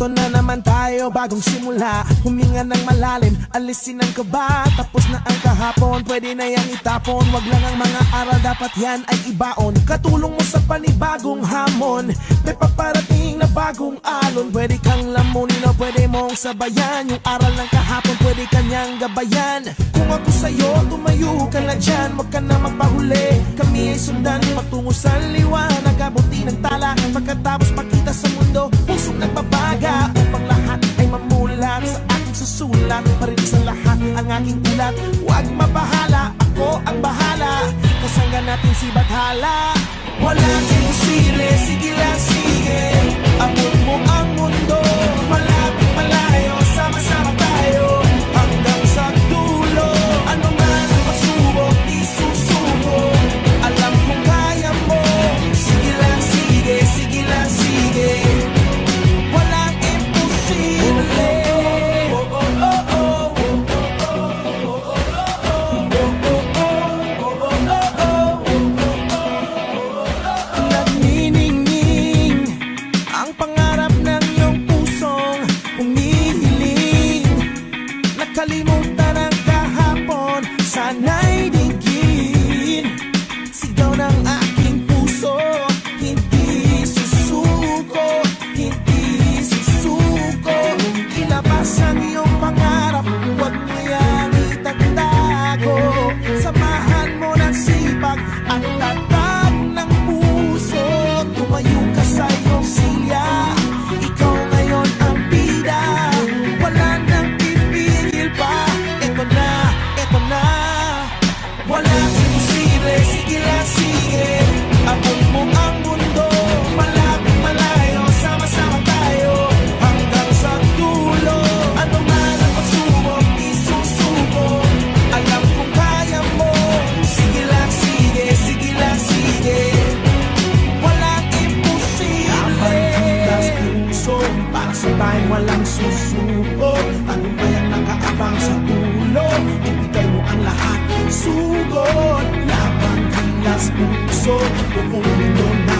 Eto na naman tayo, bagong simula. Huminga ng malalim, alisin ang kaba. Tapos na ang kahapon, pwede na yang itapon. Wag lang ang mga aral, dapat yan ay ibaon. Katulong mo sa panibagong hamon. May paparating na bagong alon. Pwede kang lamunin o pwede mong sabayan. Yung aral ng kahapon, pwede kanyang gabayan. Kung ako sa'yo, tumayo ka na dyan. Wag ka na magpahuli, kami ay sundan patungo sa liwanag. Abuti ng tala, pagkatapos pakita sa mundo pusong nagbabaga, upang lahat ay mamulat sa aking susulat. Marinig sa lahat ang aking ulat. Huwag mabahala, ako ang bahala. Kasangga natin si Bathala. Walang imposible, sige lang sige. Abot mo ang mundo, malapit malayo, sama-sama tayo hanggang sa dulo. Ano man ang pagsubok, di susuko. Alam kong kaya mo, sige lang sige, sige lang sige. Walang imposible. Nagniningning ang pangarap ng iyong pusong humihiling. Nakalimutan ang kahapon, sana'y digin. Sigaw ng aking puso, hindi susuko, hindi susuko. Ilabas ang iyong pangarap, huwag mo yang itatago. Samahan mo ng sipag at tatag ng puso. Tumayo ka sa iyong silya, ikaw ngayon ang bida. Wala nang pipigil pa, eto na, eto na. Walang imposible, sige lang sige. Abot mo ang mundo, malapit malayo, sama-sama tayo hanggang sa dulo. Ano man ang pagsubok, di susuko. Alam kong kaya mo, sige lang sige, sige lang sige. Walang imposible. Hanggang puso, para sa tayo walang susuko. Tagumpay ang nakaabang sa dulo, ibigay mo ang lahat, sugod. Labang kilas puso, buong mundo na